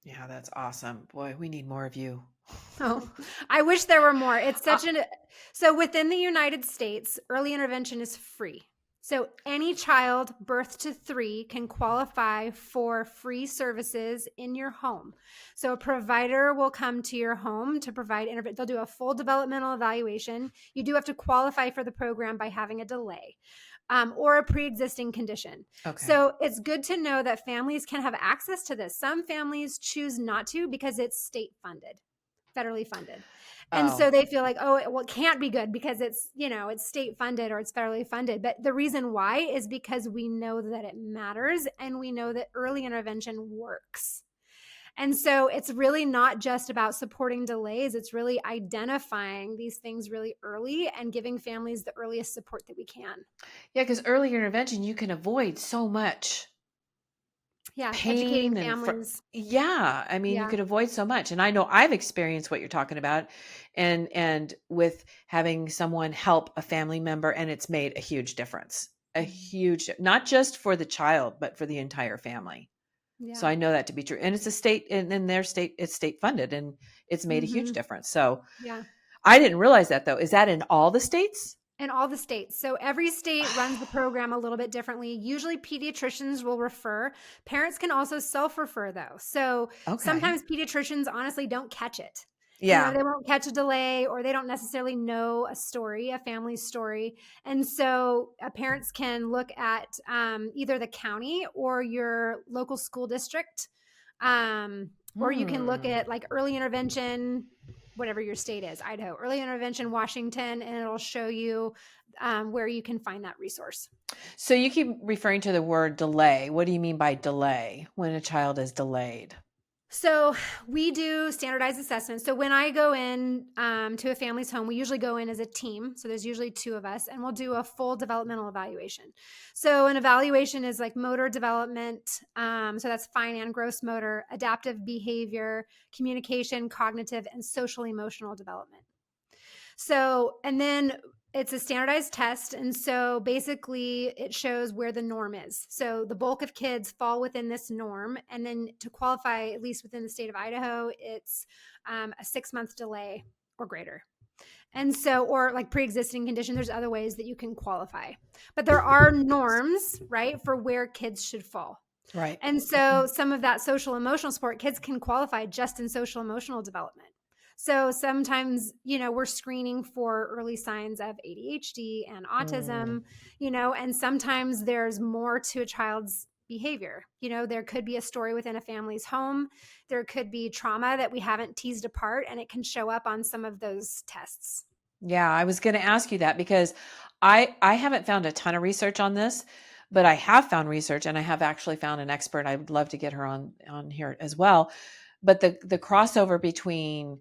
S3: Yeah, that's awesome. Boy, we need more of you.
S2: Oh, I wish there were more. It's so within the United States, early intervention is free. So any child birth to 3 can qualify for free services in your home. So a provider will come to your home to provide, they'll do a full developmental evaluation. You do have to qualify for the program by having a delay. Or a pre-existing condition.
S3: Okay.
S2: So it's good to know that families can have access to this. Some families choose not to because it's state funded, federally funded. And so they feel like, it can't be good because it's, it's state funded or it's federally funded. But the reason why is because we know that it matters and we know that early intervention works. And so it's really not just about supporting delays. It's really identifying these things really early and giving families the earliest support that we can.
S3: Yeah, because early intervention, you can avoid so much.
S2: Yeah,
S3: Pain
S2: educating
S3: and
S2: families.
S3: I mean, you could avoid so much. And I know I've experienced what you're talking about, and with having someone help a family member, and it's made a huge difference. A huge, not just for the child, but for the entire family.
S2: Yeah.
S3: So I know that to be true. And it's a state, and in their state, it's state funded, and it's made a huge difference. So
S2: yeah,
S3: I didn't realize that, though. Is that in all the states?
S2: In all the states. So every state runs the program a little bit differently. Usually pediatricians will refer. Parents can also self-refer though. So sometimes pediatricians honestly don't catch it.
S3: Yeah.
S2: They won't catch a delay, or they don't necessarily know a story, a family story. And so parents can look at either the county or your local school district. Or you can look at like early intervention, whatever your state is, Idaho, early intervention, Washington, and it'll show you where you can find that resource.
S3: So you keep referring to the word delay. What do you mean by delay when a child is delayed?
S2: So we do standardized assessments. So when I go in to a family's home, we usually go in as a team. So there's usually 2 of us, and we'll do a full developmental evaluation. So an evaluation is like motor development. So that's fine and gross motor, adaptive behavior, communication, cognitive, and social emotional development. So, and then it's a standardized test. And so basically it shows where the norm is. So the bulk of kids fall within this norm. And then to qualify, at least within the state of Idaho, it's a 6-month delay or greater. And so, or like pre-existing condition, there's other ways that you can qualify. But there are norms, right, for where kids should fall.
S3: Right.
S2: And so some of that social emotional support, kids can qualify just in social emotional development. So sometimes, we're screening for early signs of ADHD and autism, and sometimes there's more to a child's behavior. There could be a story within a family's home. There could be trauma that we haven't teased apart, and it can show up on some of those tests.
S3: Yeah, I was going to ask you that because I haven't found a ton of research on this, but I have found research, and I have actually found an expert. I would love to get her on here as well. But the crossover between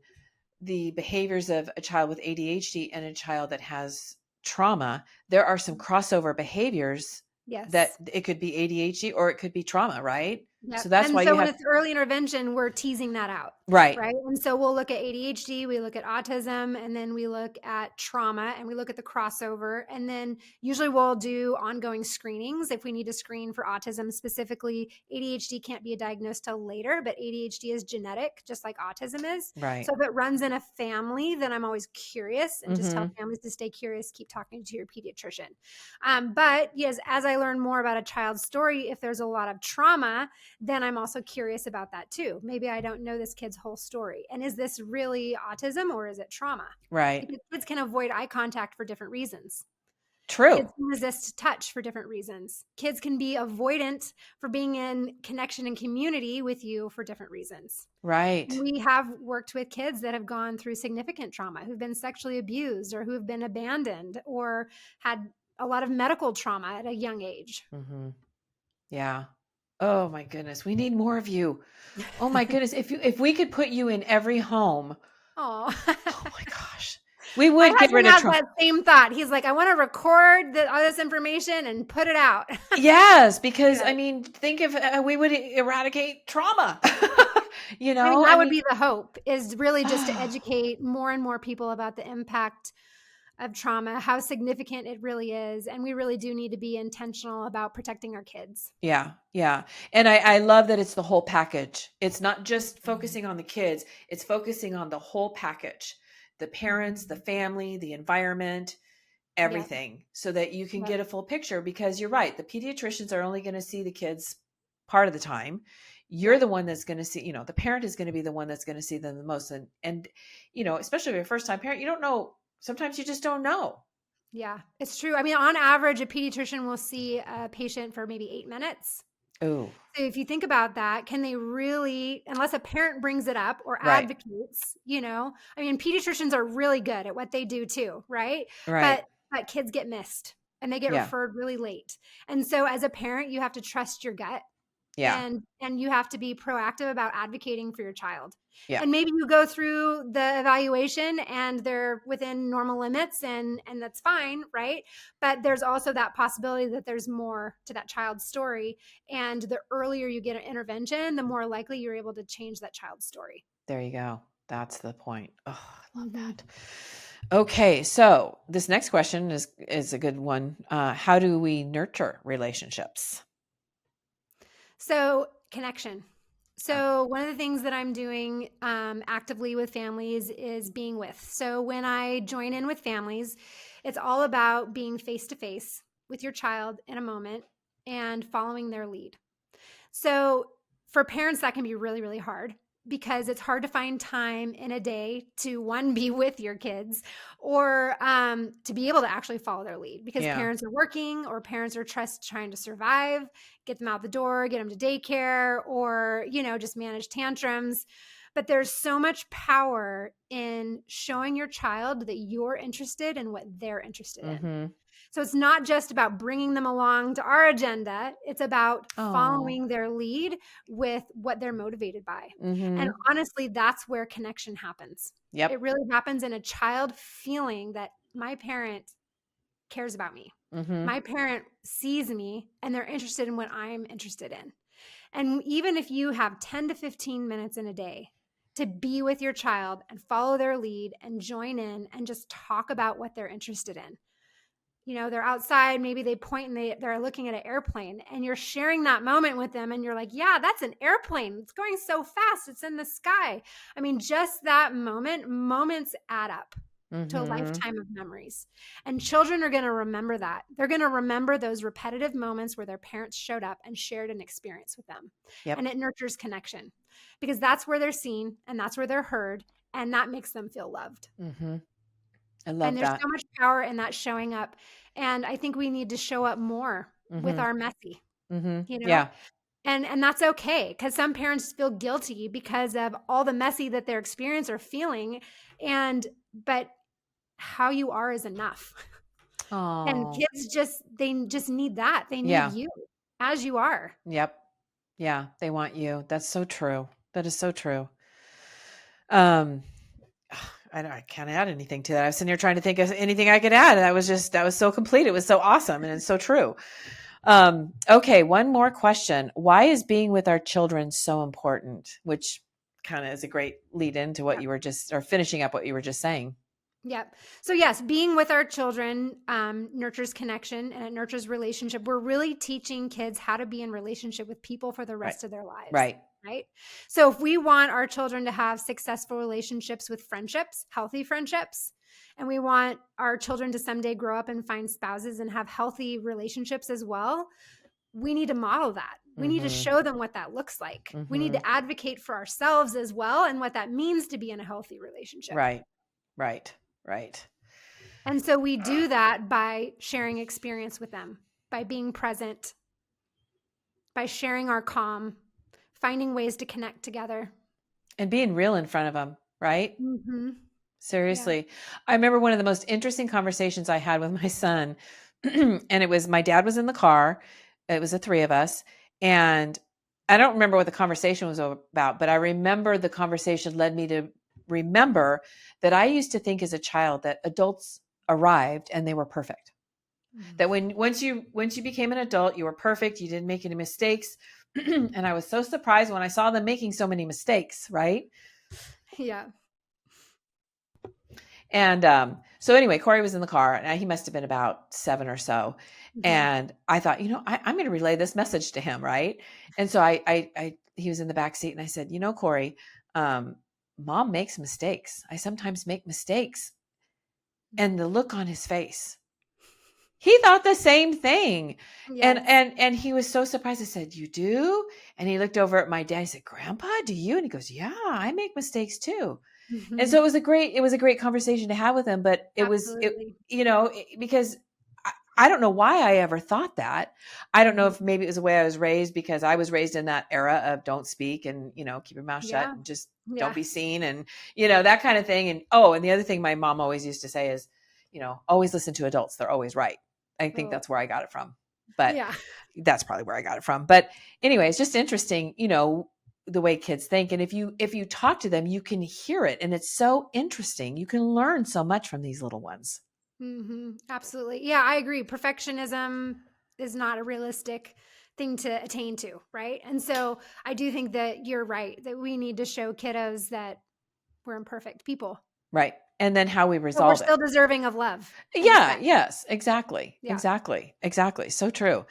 S3: the behaviors of a child with ADHD and a child that has trauma, there are some crossover behaviors.
S2: Yes.
S3: That it could be ADHD or it could be trauma, right?
S2: Yep.
S3: So that's why
S2: when it's early intervention, we're teasing that out.
S3: Right.
S2: Right. And so we'll look at ADHD, we look at autism, and then we look at trauma, and we look at the crossover. And then usually we'll do ongoing screenings if we need to screen for autism specifically. ADHD can't be diagnosed till later, but ADHD is genetic, just like autism is.
S3: Right.
S2: So if it runs in a family, then I'm always curious, and just tell families to stay curious, keep talking to your pediatrician. But yes, as I learn more about a child's story, if there's a lot of trauma, then I'm also curious about that too. Maybe I don't know this kid's whole story. And is this really autism or is it trauma?
S3: Right.
S2: Because kids can avoid eye contact for different reasons.
S3: True.
S2: Kids can resist touch for different reasons. Kids can be avoidant for being in connection and community with you for different reasons.
S3: Right.
S2: We have worked with kids that have gone through significant trauma, who've been sexually abused or who've been abandoned or had a lot of medical trauma at a young age.
S3: Mm-hmm. Yeah. Oh my goodness. We need more of you. Oh my goodness. If we could put you in every home,
S2: Oh,
S3: oh my gosh, we
S2: my
S3: would get rid
S2: husband
S3: of
S2: has
S3: Trump.
S2: that same thought. He's like, I want to record all this information and put it out.
S3: Yes, because
S2: Yeah.
S3: I mean, think if we would eradicate trauma.
S2: I mean,
S3: I
S2: that would
S3: mean,
S2: be the hope, is really just to educate more and more people about the impact of trauma, how significant it really is. And we really do need to be intentional about protecting our kids.
S3: yeah, yeah. And I love that it's the whole package. It's not just focusing on the kids, it's focusing on the whole package, the parents, the family, the environment,
S2: Yep.
S3: everything, so that you can
S2: Yep.
S3: get a full picture. Because you're right, the pediatricians are only going to see the kids part of the time. You're the one that's going to see, the parent is going to be the one that's going to see them the most. And especially if you're a first time parent, you don't know. Sometimes you just don't know.
S2: Yeah, it's true. I mean, on average, a pediatrician will see a patient for maybe 8 minutes.
S3: Oh,
S2: So if you think about that, can they really, unless a parent brings it up or
S3: right,
S2: advocates, I mean, pediatricians are really good at what they do too, right?
S3: right.
S2: But kids get missed and they get
S3: Yeah,
S2: referred really late. And so as a parent, you have to trust your gut
S3: yeah,
S2: and you have to be proactive about advocating for your child.
S3: yeah.
S2: And maybe you go through the evaluation and they're within normal limits and that's fine, right? But there's also that possibility that there's more to that child's story, and the earlier you get an intervention, the more likely you're able to change that child's story.
S3: There you go. That's the point. Oh, I love
S2: Mm-hmm.
S3: that. Okay, so this next question is a good one. How do we nurture relationships?
S2: So, connection. So, one of the things that I'm doing actively with families is being with. So, when I join in with families, it's all about being face to face with your child in a moment and following their lead. So, for parents, that can be really, really hard because it's hard to find time in a day to, one, be with your kids, or to be able to actually follow their lead, because
S3: Yeah.
S2: parents are working, or parents are trying to survive, get them out the door, get them to daycare, or just manage tantrums. But there's so much power in showing your child that you're interested in what they're interested in.
S3: Mm-hmm.
S2: So it's not just about bringing them along to our agenda. It's about
S3: Oh.
S2: following their lead with what they're motivated by.
S3: Mm-hmm.
S2: And honestly, that's where connection happens.
S3: Yep.
S2: It really happens in a child feeling that my parent cares about me.
S3: Mm-hmm.
S2: My parent sees me and they're interested in what I'm interested in. And even if you have 10 to 15 minutes in a day to be with your child and follow their lead and join in and just talk about what they're interested in. They're outside, maybe they point and they're looking at an airplane, and you're sharing that moment with them and you're like, yeah, that's an airplane. It's going so fast. It's in the sky. I mean, just that moments add up to a lifetime of memories. And children are going to remember that. They're going to remember those repetitive moments where their parents showed up and shared an experience with them.
S3: Yep.
S2: And it nurtures connection because that's where they're seen and that's where they're heard, and that makes them feel loved.
S3: Mm-hmm. I love
S2: and there's
S3: that.
S2: so much power in that showing up. And I think we need to show up more with our messy,
S3: Yeah.
S2: and that's okay, because some parents feel guilty because of all the messy that their experience are feeling. But how you are is enough.
S3: Oh.
S2: And kids they just need that. They need
S3: Yeah.
S2: you as you are.
S3: Yep. Yeah. They want you. That's so true. That is so true. I can't add anything to that. I was sitting here trying to think of anything I could add. That was so complete. It was so awesome. And it's so true. Okay. One more question. Why is being with our children so important? Which kind of is a great lead into what you were or finishing up what you were just saying.
S2: Yep. So yes, being with our children nurtures connection and it nurtures relationship. We're really teaching kids how to be in relationship with people for the rest of their lives.
S3: Right.
S2: So if we want our children to have successful relationships with friendships, healthy friendships, and we want our children to someday grow up and find spouses and have healthy relationships as well, we need to model that. We need to show them what that looks like. We need to advocate for ourselves as well and what that means to be in a healthy relationship.
S3: Right.
S2: And so we do that by sharing experience with them, by being present, by sharing our calm, finding ways to connect together.
S3: And being real in front of them, right?
S2: Mm-hmm.
S3: Seriously. Yeah. I remember one of the most interesting conversations I had with my son, and it was, my dad was in the car. It was the three of us. And I don't remember what the conversation was about, but I remember the conversation led me to remember that I used to think as a child that adults arrived and they were perfect. That once you became an adult, you were perfect. You didn't make any mistakes. And I was so surprised when I saw them making so many mistakes. Right.
S2: Yeah.
S3: And so anyway, Corey was in the car and he must've been about 7 or so. And I thought, I'm going to relay this message to him. Right. And so he was in the back seat and I said, Corey, mom makes mistakes. I sometimes make mistakes. And the look on his face, he thought the same thing. Yes. And he was so surprised. I said, you do? And he looked over at my dad. I said, Grandpa, do you? And he goes, yeah, I make mistakes too. And so it was a great conversation to have with him, but because I don't know why I ever thought that. I don't know if maybe it was the way I was raised, because I was raised in that era of don't speak and, keep your mouth shut and just don't be seen and, that kind of thing. And, and the other thing my mom always used to say is, always listen to adults. They're always right. I think that's where I got it from, but that's probably where I got it from. But anyway, it's just interesting, the way kids think. And if you talk to them, you can hear it. And it's so interesting. You can learn so much from these little ones.
S2: Mm-hmm. Absolutely. Yeah, I agree. Perfectionism is not a realistic thing to attain to, right? And so I do think that you're right, that we need to show kiddos that we're imperfect people.
S3: Right. And then how we resolve
S2: it. We're still deserving of love.
S3: Yeah. Yes, exactly. Yeah. Exactly. So true.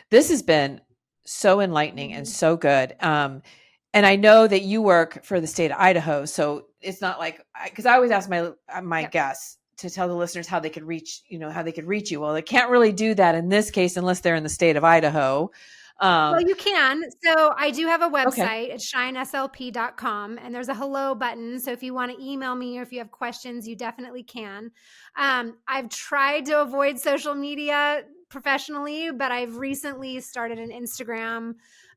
S3: This has been so enlightening and so good. And I know that you work for the state of Idaho, so it's not like, because I always ask my guests to tell the listeners how they could reach you. Well, they can't really do that in this case unless they're in the state of Idaho.
S2: Well, you can. So I do have a website. It's shineslp.com, and there's a hello button. So if you want to email me or if you have questions, you definitely can. I've tried to avoid social media professionally, but I've recently started an Instagram,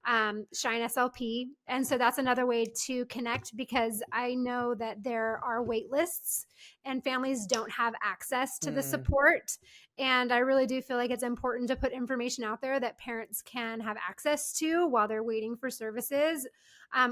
S2: ShineSLP. And so that's another way to connect, because I know that there are wait lists and families don't have access to the support. And I really do feel like it's important to put information out there that parents can have access to while they're waiting for services,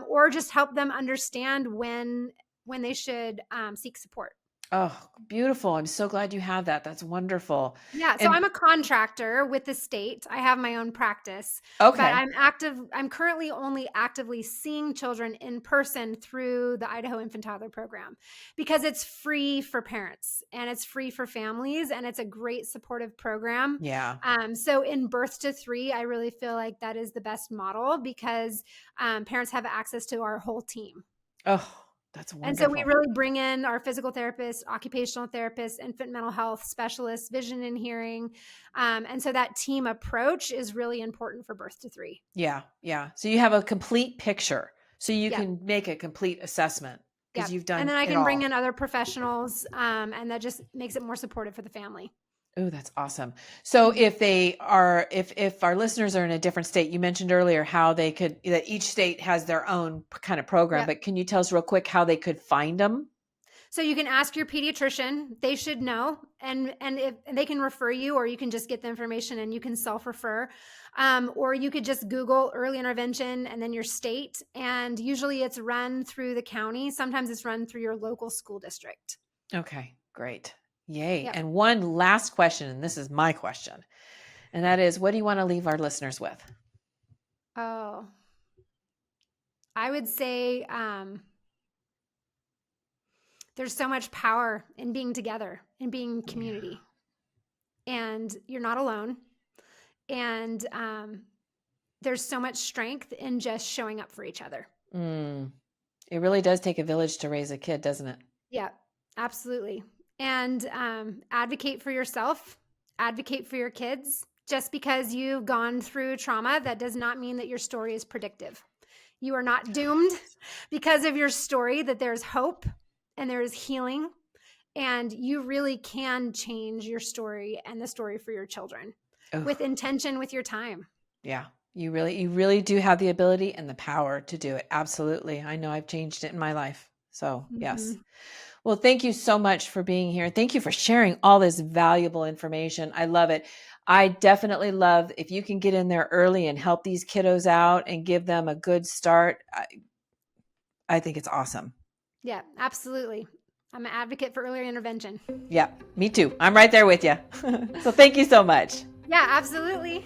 S2: or just help them understand when they should seek support.
S3: Oh, beautiful. I'm so glad you have that. That's wonderful.
S2: Yeah. So I'm a contractor with the state. I have my own practice.
S3: Okay.
S2: But I'm currently only actively seeing children in person through the Idaho Infant Toddler Program, because it's free for parents and it's free for families, and it's a great supportive program.
S3: Yeah.
S2: So in birth to 3, I really feel like that is the best model, because parents have access to our whole team.
S3: Oh, that's wonderful.
S2: And so we really bring in our physical therapists, occupational therapists, infant mental health specialists, vision and hearing. And so that team approach is really important for birth to 3.
S3: Yeah. Yeah. So you have a complete picture, so you can make a complete assessment, because you've done.
S2: And then I can bring in other professionals, and that just makes it more supportive for the family.
S3: Oh, that's awesome. So if our listeners are in a different state, you mentioned earlier that each state has their own kind of program, but can you tell us real quick how they could find them?
S2: So you can ask your pediatrician. They should know, and if they can refer you, or you can just get the information and you can self-refer, or you could just Google early intervention and then your state. And usually it's run through the county. Sometimes it's run through your local school district.
S3: Okay, great. Yay. Yep. And one last question, and this is my question, and that is, what do you want to leave our listeners with?
S2: Oh, I would say there's so much power in being together and being community, and you're not alone. And there's so much strength in just showing up for each other.
S3: It really does take a village to raise a kid, doesn't it?
S2: Yeah, absolutely. And advocate for yourself, advocate for your kids. Just because you've gone through trauma, that does not mean that your story is predictive. You are not doomed because of your story, that there's hope and there is healing, and you really can change your story and the story for your children with intention, with your time.
S3: Yeah. You really do have the ability and the power to do it. Absolutely. I know I've changed it in my life. So yes. Well, thank you so much for being here. Thank you for sharing all this valuable information. I love it. I definitely love if you can get in there early and help these kiddos out and give them a good start. I think it's awesome.
S2: Yeah, absolutely. I'm an advocate for earlier intervention.
S3: Yeah, me too. I'm right there with you. So thank you so much.
S2: Yeah, absolutely.